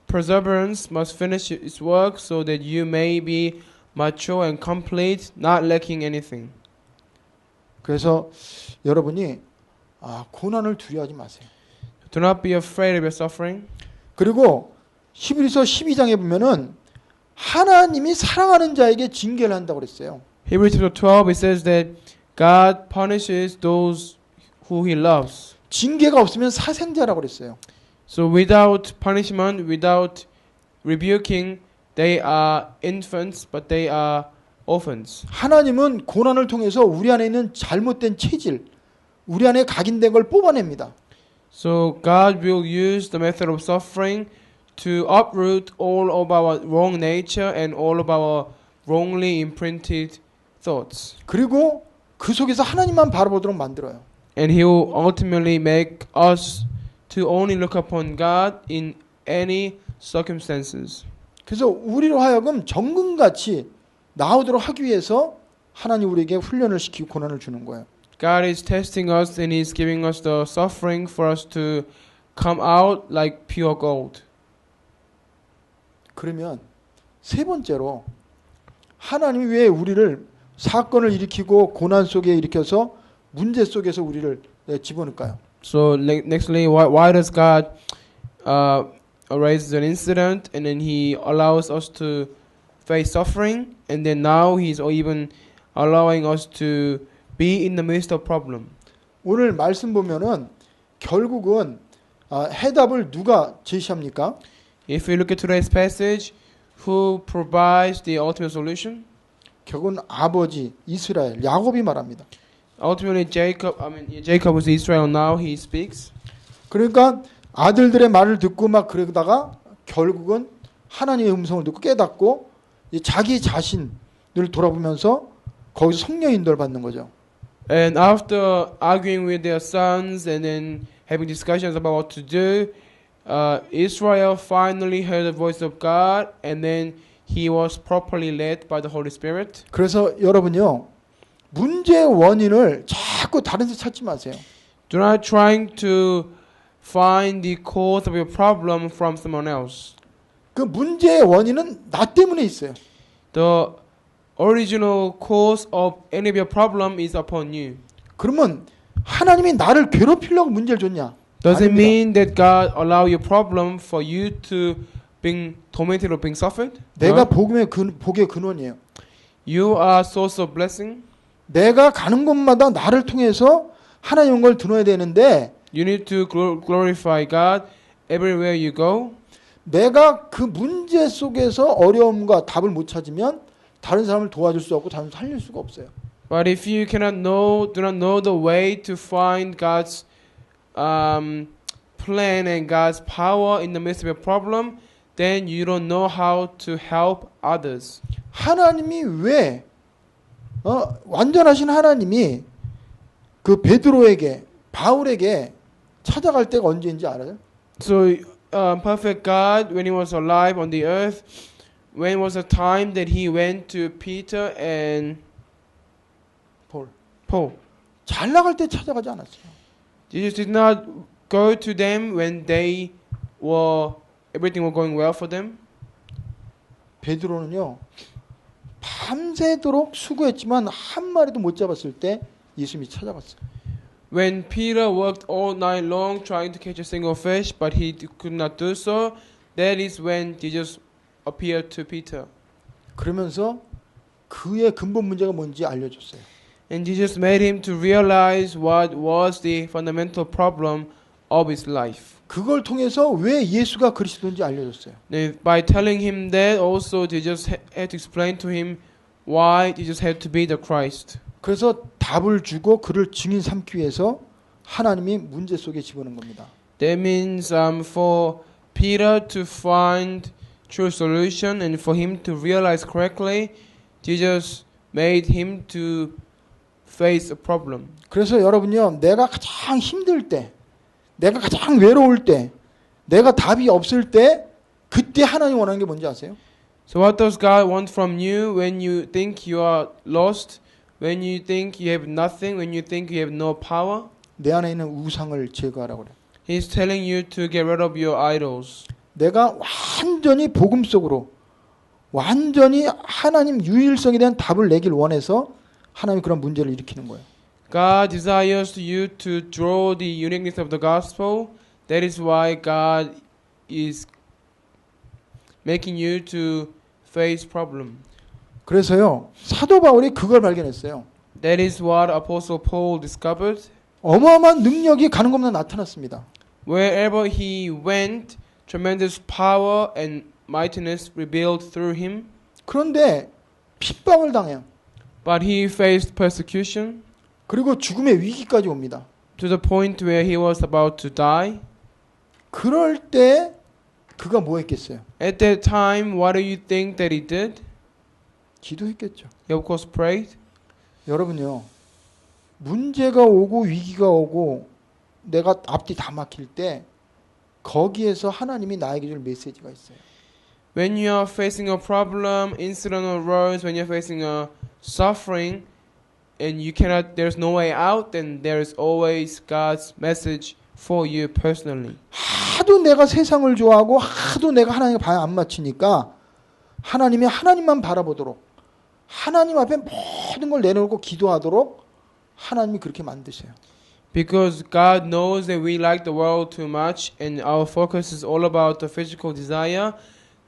perseverance must finish its work so that you may be mature and complete, not lacking anything. 그래서 여러분이 고난을 두려워하지 마세요. Do not be afraid of your suffering. 그리고 히브리서 12장에 보면은 하나님이 사랑하는 자에게 징계를 한다고 그랬어요. Hebrews chapter 12 it says that God punishes those who he loves. 징계가 없으면 사생자라고 그랬어요. So without punishment, without rebuking, they are infants, but they are orphans. 하나님은 고난을 통해서 우리 안에 있는 잘못된 체질, 우리 안에 각인된 걸 뽑아냅니다. So God will use the method of suffering to uproot all of our wrong nature and all of our wrongly imprinted thoughts. 그리고 그 속에서 하나님만 바라보도록 만들어요. And he will ultimately make us to only look upon God in any circumstances. 그래서 우리로 하여금 정금같이 나오도록 하기 위해서 하나님 우리에게 훈련을 시키고 고난을 주는 거예요. God is testing us and He's giving us the suffering for us to come out like pure gold. 그러면 세 번째로 하나님이 왜 우리를 사건을 일으키고 고난 속에 일으켜서 문제 속에서 우리를 집어넣을까요? So nextly, why does God raises an incident and then He allows us to face suffering, and then now He's even allowing us to be in the midst of problem. 오늘 말씀 보면은 결국은 해답을 누가 제시합니까? If we look at today's passage, who provides the ultimate solution? 결국은 아버지 이스라엘 야곱이 말합니다. Ultimately, Jacob is Israel now. He speaks. 그러니까 아들들의 말을 듣고 막 그러다가 결국은 하나님의 음성을 듣고 깨닫고 자기 자신을 돌아보면서 거기서 성령 인도를 받는 거죠. And after arguing with their sons and then having discussions about what to do, Israel finally heard the voice of God, and then he was properly led by the Holy Spirit. 그래서 여러분요, 문제의 원인을 자꾸 다른 데 찾지 마세요. Do not trying to find the cause of your problem from someone else. 그 문제의 원인은 나 때문에 있어요. The original cause of any of your problem is upon you. 그러면 하나님이 나를 괴롭히려고 문제를 줬냐? Does it 아닙니다. mean that God allow your problem for you to being tormented or being suffered? 내가 No. 복의 근원이에요. You are source of blessing. 내가 가는 곳마다 나를 통해서 하나님 걸 드러내야 되는데 You need to glorify God everywhere you go. 내가 그 문제 속에서 어려움과 답을 못 찾으면 다른 사람을 도와줄 수 없고 다른 사람을 살릴 수가 없어요. But if you do not know the way to find God's plan and God's power in the midst of your problem, then you don't know how to help others. 하나님이 왜 완전하신 하나님이 그 베드로에게 바울에게 찾아갈 때가 언제인지 알아요? So, perfect God, when He was alive on the earth, when was the time that He went to Peter and Paul? 잘 나갈 때 찾아가지 않았어요. Jesus did not go to them when everything was going well for them. 베드로는요 밤새도록 수고했지만 한 마리도 못 잡았을 때 예수님이 찾아갔어요. When Peter worked all night long trying to catch a single fish, but he could not do so, that is when Jesus appeared to Peter. 그러면서 그의 근본 문제가 뭔지 알려줬어요. And Jesus made him to realize what was the fundamental problem of his life. 그걸 통해서 왜 예수가 그리스도인지 알려줬어요. And by telling him that, also Jesus had to explain to him why Jesus had to be the Christ. 그래서 답을 주고 그를 증인 삼기 위해서 하나님이 문제 속에 집어넣은 겁니다. That means for Peter to find true solution and for him to realize correctly, Jesus made him to face a problem. 그래서 여러분요, 내가 가장 힘들 때, 내가 가장 외로울 때, 내가 답이 없을 때, 그때 하나님 원하는 게 뭔지 아세요? So what does God want from you when you think you are lost, when you think you have nothing, when you think you have no power? 내 안에 있는 우상을 제거하라고 그래. He's telling you to get rid of your idols. 내가 완전히 복음 속으로, 완전히 하나님 유일성에 대한 답을 내길 원해서 하나님이 그런 문제를 일으키는 거예요. God desires you to draw the uniqueness of the gospel. That is why God is making you to face problem. 그래서요, 사도 바울이 그걸 발견했어요. That is what Apostle Paul discovered. 어마어마한 능력이 가는 곳마다 나타났습니다. Wherever he went, tremendous power and mightiness revealed through him. 그런데 핍박을 당해요. But he faced persecution 그리고 죽음의 위기까지 옵니다. to the point where he was about to die. 그럴 때 그가 뭐 했겠어요? At that time, what do you think that he did? 기도했겠죠. He of course prayed. 여러분요, 문제가 오고 위기가 오고 내가 앞뒤 다 막힐 때 거기에서 하나님이 나에게 줄 메시지가 있어요. When you are facing a problem, incident arose, when you're facing a suffering, and there's no way out, then there is always God's message for you personally. 하도 내가 세상을 좋아하고 하도 내가 하나님과 발 안 맞추니까 하나님이 하나님만 바라보도록 하나님 앞에 모든 걸 내놓고 기도하도록 하나님이 그렇게 만드세요. Because God knows that we like the world too much and our focus is all about the physical desire.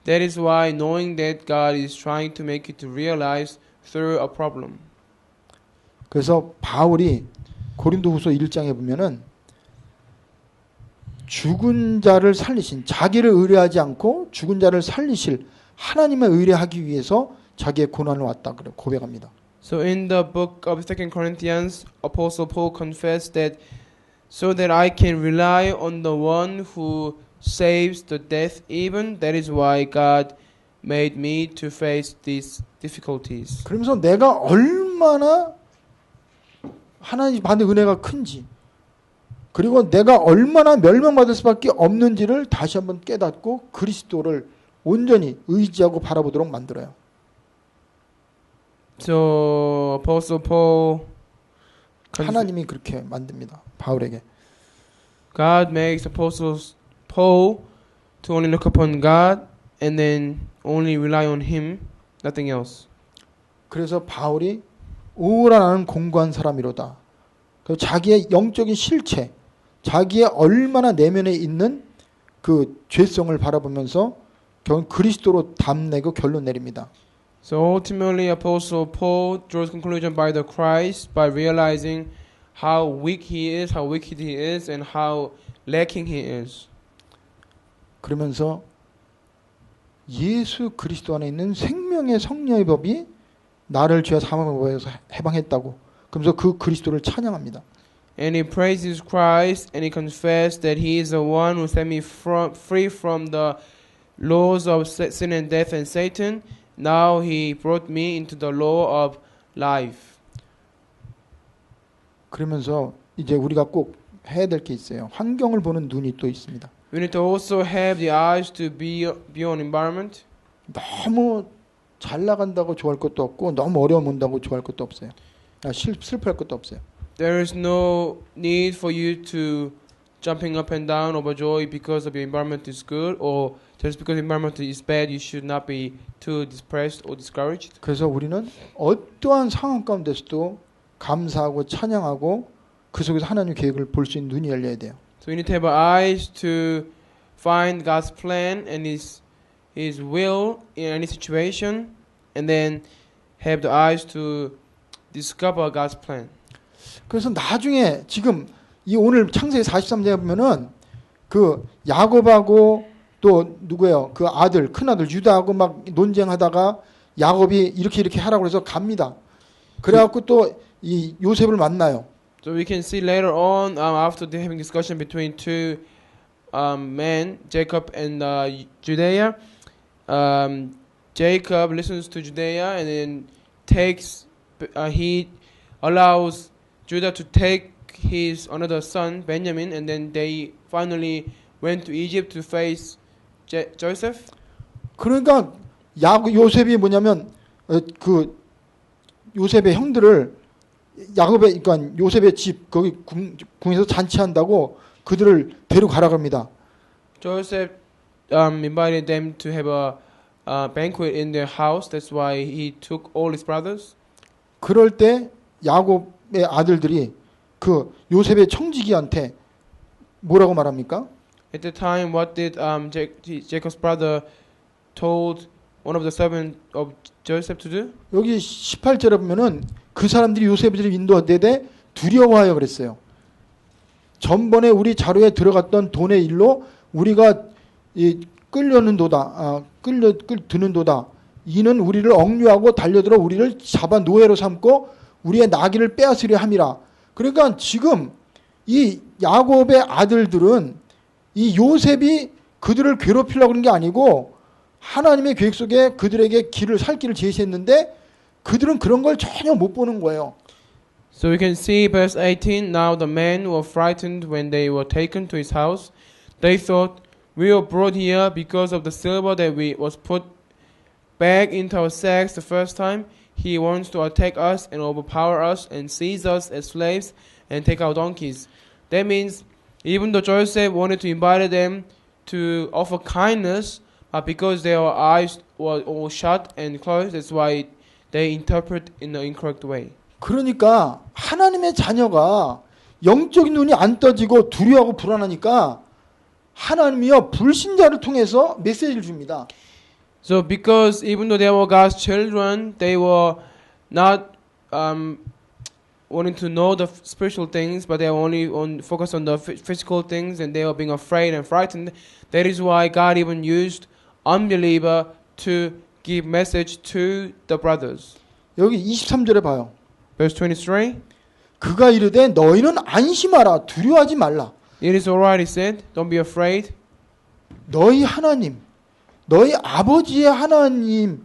That is why knowing that God is trying to make you to realize through a problem. 그래서 바울이 고린도후서 1장에 보면은 죽은 자를 살리신 자기를 의뢰하지 않고 죽은 자를 살리실 하나님을 의뢰하기 위해서 자기의 고난을 왔다 그래 고백합니다. So in the book of 2 Corinthians, Apostle Paul confessed that so that I can rely on the one who saves the death even, that is why God made me to face these difficulties. 그러면서 내가 얼마나 하나님 받은 은혜가 큰지 그리고 내가 얼마나 멸망받을 수밖에 없는지를 다시 한번 깨닫고 그리스도를 온전히 의지하고 바라보도록 만들어요. So Apostle Paul 하나님이 그렇게 만듭니다. 바울에게. God makes Apostle Paul to only look upon God and then only rely on Him, nothing else. 그래서 바울이 오라 나는 공고한 사람이로다. 그리고 자기의 영적인 실체, 자기의 얼마나 내면에 있는 그 죄성을 바라보면서 결국 그리스도로 담내고 결론 내립니다. So ultimately, Apostle Paul draws conclusion by the Christ by realizing how weak he is, how wicked he is, and how lacking he is. 그러면서 예수 그리스도 안에 있는 생명의 성령의 법이 나를 죄와 사망의 법에서 해방했다고. 그러면서 그 그리스도를 찬양합니다. And he praises Christ and he confessed that he is the one who set me free from the laws of sin and death and Satan. Now he brought me into the law of life. 그러면서 이제 우리가 꼭 해야 될 게 있어요. 환경을 보는 눈이 또 있습니다. We need to also have the eyes to be beyond environment. 너무 잘 나간다고 좋아할 것도 없고 너무 어려움 온다고 좋아할 것도 없어요. 슬퍼할 것도 없어요. There is no need for you to jumping up and down overjoyed because of your environment is good, or just because the environment is bad, you should not be too depressed or discouraged. 그래서 우리는 어떠한 상황 가운데서도 감사하고 찬양하고 그 속에서 하나님의 계획을 볼 수 있는 눈이 열려야 돼요. So we need to have our eyes to find God's plan and His will in any situation, and then have the eyes to discover God's plan. 그래서 나중에 지금 이 오늘 창세기 43장에 보면은 그 야곱하고 또 누구예요? 그 아들, 큰 아들 유다하고 막 논쟁하다가 야곱이 이렇게 하라고 해서 갑니다. 그래갖고 또 이 요셉을 만나요. So we can see later on, after they having discussion between two men, Jacob and Judea, Jacob listens to Judea and then he allows Judah to take his another son Benjamin, and then they finally went to Egypt to face Joseph. 그러니까 요셉이 뭐냐면 그 요셉의 형들을 야곱의 그러니까 요셉의 집 거기 궁에서 잔치한다고 그들을 데려가라고 합니다. Joseph invited them to have a banquet in their house. That's why he took all his brothers. 그럴 때 야곱의 아들들이 그 요셉의 청지기한테 뭐라고 말합니까? At the time, what did Jacob's brother told one of the servants of Joseph to do? 여기 18절에 보면은 그 사람들이 요셉을 인도하되 두려워하여 그랬어요. 전번에 우리 자료에 들어갔던 돈의 일로 우리가 끌드는도다. 이는 우리를 억류하고 달려들어 우리를 잡아 노예로 삼고 우리의 나귀를 빼앗으려 함이라. 그러니까 지금 이 야곱의 아들들은 이 요셉이 그들을 괴롭히려고 하는 게 아니고 하나님의 계획 속에 그들에게 살 길을 제시했는데 그들은 그런 걸 전혀 못 보는 거예요. So we can see verse 18. Now the men were frightened when they were taken to his house. They thought, we were brought here because of the silver that was put back into our sacks the first time. He wants to attack us and overpower us and seize us as slaves and take our donkeys. That means even though Joseph wanted to invite them to offer kindness, but because their eyes were all shut and closed, that's why they interpret in the incorrect way. 그러니까 하나님의 자녀가 영적인 눈이 안 떠지고 두려워하고 불안하니까 하나님이요 불신자를 통해서 메시지를 줍니다. So because even though they were God's children, they were not wanting to know the spiritual things, but they were only focused on the physical things, and they were being afraid and frightened. That is why God even used unbeliever to give message to the brothers. 여기 23절에 봐요. Verse 23. 그가 이르되 너희는 안심하라 두려워하지 말라. It is alright, he said. Don't be afraid. 너희 하나님, 너희 아버지의 하나님이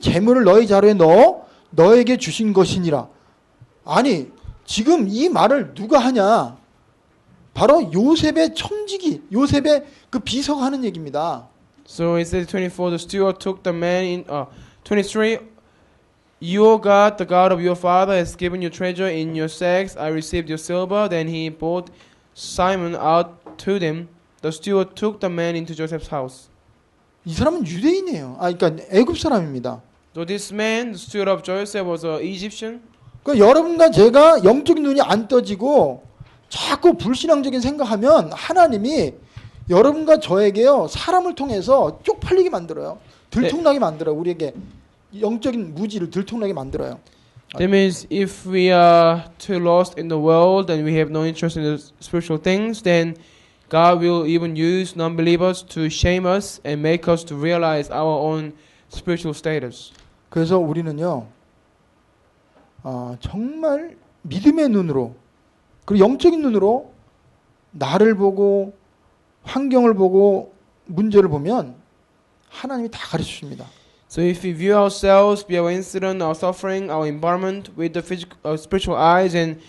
재물을 너희 자루에 넣어 너에게 주신 것이니라. 아니 지금 이 말을 누가 하냐? 바로 요셉의 청지기, 요셉의 그 비서가 하는 얘기입니다. So it says 24, the steward took the man in 23. Your God, the God of your father, has given you treasure in your sacks. I received your silver. Then he brought Simon out to them. The steward took the man into Joseph's house. 이 사람은 유대인이에요. 그러니까 애굽 사람입니다. So this man, the steward of Joseph, was an Egyptian. 그러니까 여러분과 제가 영적인 눈이 안 떠지고 자꾸 불신앙적인 생각하면 하나님이 여러분과 저에게요 사람을 통해서 쪽팔리게 만들어요. 들통나게 만들어요. 우리에게 영적인 무지를 들통나게 만들어요. That means if we are too lost in the world and we have no interest in the spiritual things, then God will even use non-believers to shame us and make us to realize our own spiritual status. 그래서 우리는요 정말 믿음의 눈으로 그리고 영적인 눈으로 나를 보고 환경을 보고 문제를 보면 하나님이 다 가르쳐 줍니다. So if we view ourselves, view our incident, our suffering, our environment with the spiritual eyes and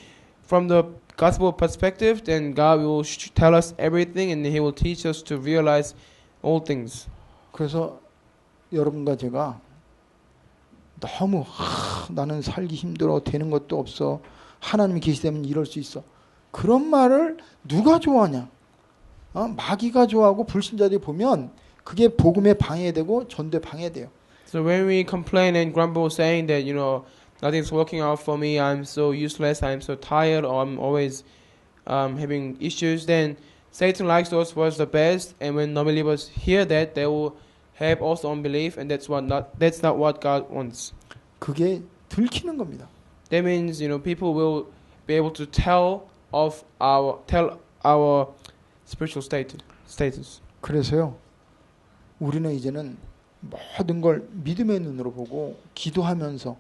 from the gospel perspective, then God will tell us everything and He will teach us to realize all things. 그래서 여러분과 제가 너무 나는 살기 힘들어 되는 것도 없어 하나님이 계시다면 이럴 수 있어 그런 말을 누가 좋아하냐 마귀가 좋아하고 불신자들이 보면 그게 복음에 방해되고 전도에 방해돼요. So when we complain and grumble saying that, you know, nothing's working out for me, I'm so useless, I'm so tired, or I'm always having issues, then Satan likes those words the best, and when non-believers hear that, they will have also unbelief, and that's not what God wants. 그게 들키는 겁니다. That means, you know, people will be able to tell our spiritual status. 그래서요 우리는 이제는 모든 걸 믿음의 눈으로 보고 기도하면서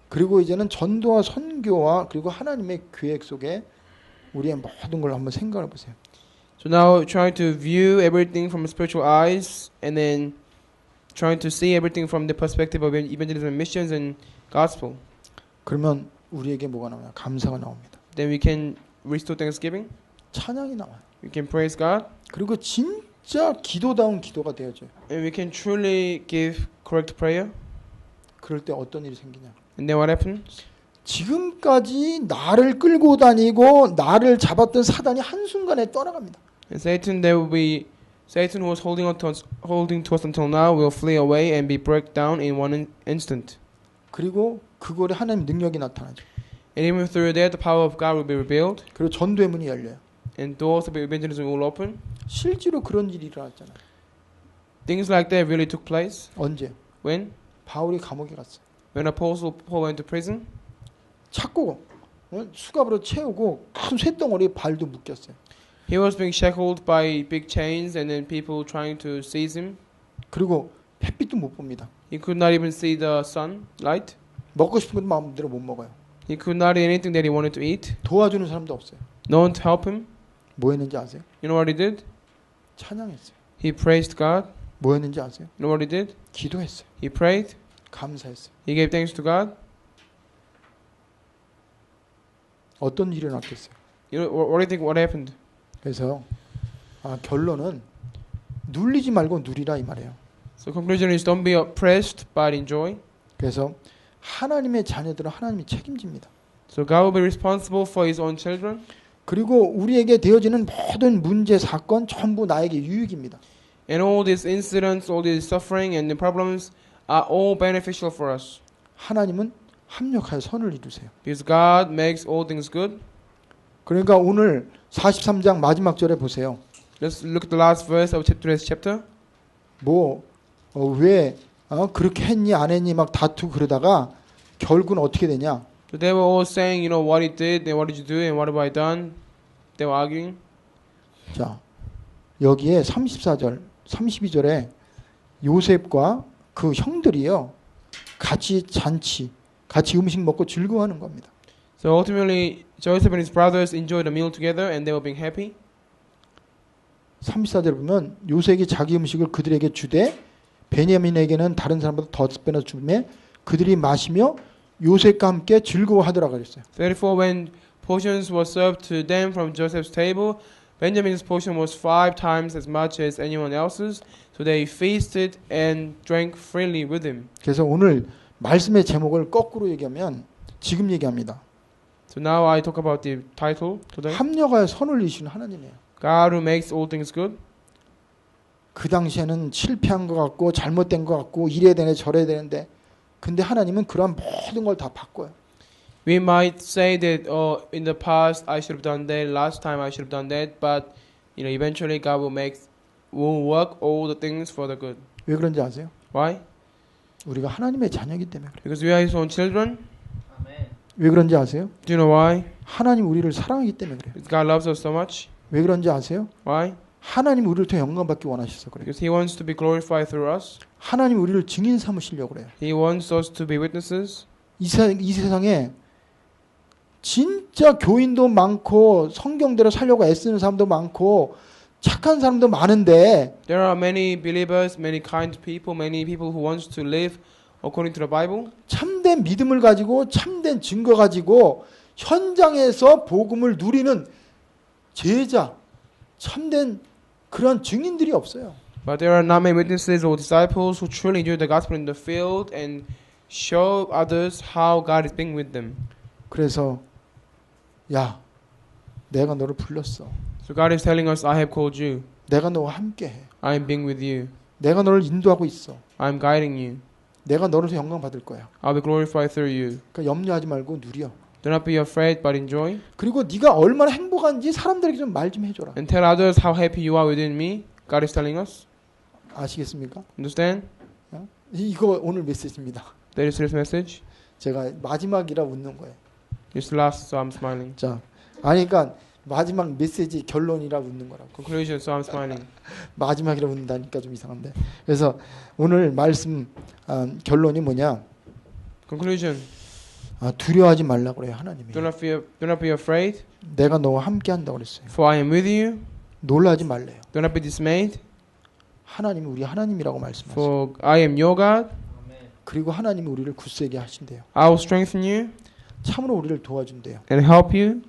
그리고 이제는 전도와 선교와 그리고 하나님의 계획 속에 우리의 모든 걸 한번 생각해 보세요. So now trying to view everything from spiritual eyes and then trying to see everything from the perspective of evangelism, missions and gospel. 그러면 우리에게 뭐가 나오냐? 감사가 나옵니다. Then we can restore thanksgiving. 찬양이 나와요. We can praise God. 그리고 진짜 기도다운 기도가 되어져요. And we can truly give correct prayer. 그럴 때 어떤 일이 생기냐? And then what happens? 지금까지 나를 끌고 다니고 나를 잡았던 사단이 한순간에 떠나갑니다. And Satan who was holding to us until now will flee away and be broken down in one instant. 그리고 그거에 하나님 능력이 나타나죠. And even through that, the power of God will be revealed. 그리고 전도의 문이 열려요. And doors of evangelism will open. 실제로 그런 일이 일어났잖아요. Things like that really took place. 언제? When? 바울이 감옥에 갔어요. When Apostle Paul went to prison. 찾고 수갑으로 채우고 큰 쇳덩어리에 발도 묶였어요. He was being shackled by big chains and then people trying to seize him. 그리고 햇빛도 못 봅니다. He could not even see the sunlight. 먹고 싶은 것도 마음대로 못 먹어요. He could not eat anything that he wanted to eat. 도와주는 사람도 없어요. No one to help him. 뭐 했는지 아세요? You know what he did? 찬양했어요. He praised God. 뭐 했는지 아세요? You know what he did? 기도했어요. He prayed. 감사했어요. He gave thanks to God. 어떤 일이 일어났겠어요? You know, what do you think? What happened? 그래서 결론은 눌리지 말고 누리라 이 말이에요. So conclusion is don't be oppressed but enjoy. 그래서 하나님의 자녀들은 하나님이 책임집니다. So God will be responsible for His own children. 그리고 우리에게 되어지는 모든 문제 사건 전부 나에게 유익입니다. And all these incidents, all these suffering and the problems are all beneficial for us. 하나님은 합력하여 선을 이루세요. Because God makes all things good. 그러니까 오늘 43장 마지막 절에 보세요. Let's look at the last verse of today's chapter. 왜 그렇게 했니 안 했니 막 다투고 그러다가 결국은 어떻게 되냐? So they were all saying, you know, what he did, and what did you do, and what have I done? They were arguing. 자, 여기에 34절, 32절에 요셉과 그 형들이요. 같이 잔치, 같이 음식 먹고 즐거워하는 겁니다. So ultimately, Joseph and his brothers enjoyed a meal together, and they were being happy. 34절에 보면 요셉이 자기 음식을 그들에게 주되 베냐민에게는 다른 사람보다 더 빼서 주매 그들이 마시며 요셉과 함께 즐거워하더라고 그랬어요. 34 when portions were served to them from Joseph's table, Benjamin's portion was 5 times as much as anyone else's, so they feasted and drank freely with him. 그래서 오늘 말씀의 제목을 거꾸로 얘기하면 지금 얘기합니다. So now I talk about the title today. 합력하여 선을 이루시는 하나님이에요. God who makes all things good. 그 당시에는 실패한 것 같고 잘못된 것 같고 이래야 되네 저래야 되는데 근데 하나님은 그러한 모든 걸 다 바꿔요. We might say that, oh, in the past I should have done that, last time I should have done that, but eventually God will work all the things for the good. 왜 그런지 아세요? Why? 우리가 하나님의 자녀이기 때문에 그래요. Because we are His own children. 왜 그런지 아세요? Do you know why? 하나님 우리를 사랑하기 때문에 그래요. Because God loves us so much. 왜 그런지 아세요? Why? 하나님 우리를 통해 영광 받기 원하셔서 그래요. Because He wants to be glorified through us. 하나님 우리를 증인 삼으시려고 그래요. He wants us to be witnesses. 이 세상에 진짜 교인도 많고 성경대로 살려고 애쓰는 사람도 많고 착한 사람도 많은데 There are many believers, many kind people, many people who wants to live according to the Bible. 참된 믿음을 가지고 참된 증거 가지고 현장에서 복음을 누리는 제자, 참된 그런 증인들이 없어요. But there are not many witnesses or disciples who truly do the gospel in the field and show others how God is being with them. 그래서 야, 내가 너를 불렀어. So God is telling us, I have called you. 내가 너와 함께해. I am being with you. 내가 너를 인도하고 있어. I am guiding you. 내가 너를 통해 영광 받을 거야. I'll be glorified through you. 그러니까 염려하지 말고 누려. Do not be afraid, but enjoy. 그리고 네가 얼마나 행복한지 사람들에게 좀 말 좀 해줘라. And tell others how happy you are within me. God is telling us. 아시겠습니까? Understand? 이거 오늘 메시지입니다. That is today's message. 제가 마지막이라 웃는 거예요. It's last, so I'm smiling. 자, 아니 그러니까 마지막 메시지 결론이라 웃는 거라고. Conclusion, so I'm smiling. 마지막이라 웃는다니까 좀 이상한데. 그래서 오늘 말씀 결론이 뭐냐? Conclusion. 두려워하지 말라고 그래요, 하나님이. Do not be afraid, 내가 너와 함께 한다고 그랬어요. for I am with you. 놀라지 말래요. Do not be dismayed, 하나님이 우리 하나님이라고 말씀하세요. for I am your God. 그리고 하나님이 우리를 굳세게 하신대요. I will strengthen you 참으로 우리를 도와준대요. and help you,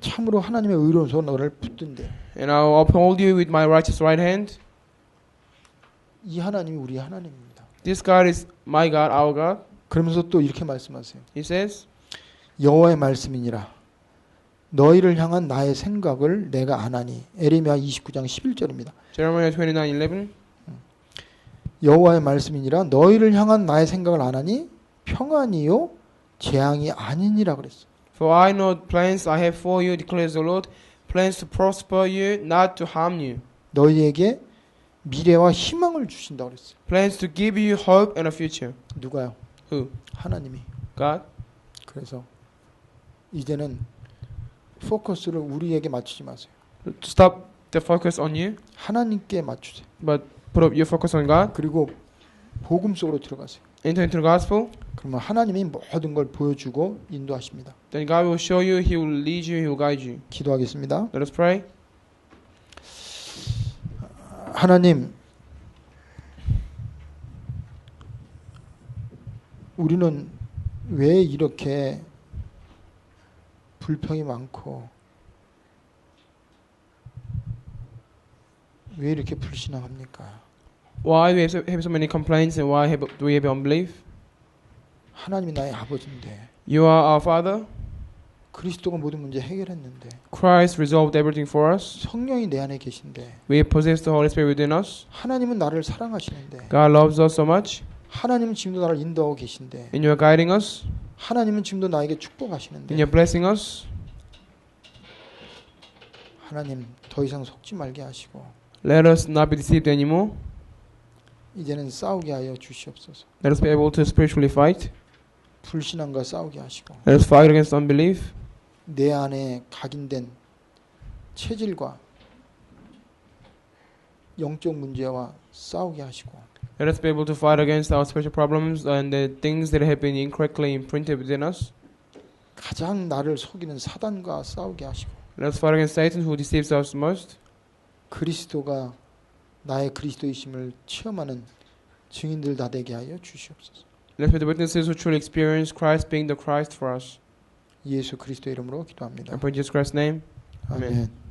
참으로 하나님의 의로운 손 너를 붙든대요. and I will uphold you with my righteous right hand. 이 하나님이 우리 하나님입니다. This God is my God, our God. 그러면서 또 이렇게 말씀하세요. He says, 여호와의 말씀이니라. 너희를 향한 나의 생각을 내가 아나니. 에레미야 29장 11절입니다. Jeremiah 29:11. 여호와의 말씀이니라. 너희를 향한 나의 생각을 아나니 평안이요 재앙이 아니니라 그랬어. For I know the plans I have for you, declares the Lord, plans to prosper you, not to harm you. 너희에게 미래와 희망을 주신다 그랬어. Plans to give you hope and a future. 누가요? Who? 하나님이. God. 그래서 이제는 포커스를 우리에게 맞추지 마세요. To stop the focus on you, 하나님께 맞추세요. but put up your focus on God. 그리고 복음 속으로 들어가세요. Enter into the gospel. 그러면 하나님이 모든 걸 보여주고 인도하십니다. Then God will show you, He will lead you, He will guide you. 기도하겠습니다. Let us pray. 하나님, 우리는 왜 이렇게 불평이 많고 왜 이렇게 불신앙합니까? Why do we have so many complaints and why do we have unbelief? 하나님이 나의 아버지인데 You are our Father. 그리스도가 모든 문제 해결했는데 Christ resolved everything for us. 성령이 내 안에 계신데 We possess the Holy Spirit within us. 하나님은 나를 사랑하시는데 God loves us so much. 하나님은 지금도 나를 인도하고 계신데 And you are guiding us. 하나님은 지금도 나에게 And 축복하시는데 you are blessing us. 하나님 더 이상 속지 말게 하시고 Let us not be deceived anymore. 이제는 싸우게 하여 주시옵소서. Let us be able to spiritually fight. 불신앙과 싸우게 하시고 Let us fight against unbelief. 내 안에 각인된 체질과 영적 문제와 싸우게 하시고 Let us be able to fight against our spiritual problems and the things that have been incorrectly imprinted within us. 가장 나를 속이는 사단과 싸우게 하시고 Let us fight against Satan who deceives us most. 그리스도가 나의 그리스도이심을 체험하는 증인들 다 되게 하여 주시옵소서. Let us be the witnesses who truly experience Christ being the Christ for us. 예수 그리스도 이름으로 기도합니다. I pray in Jesus Christ's name. Amen. 아멘.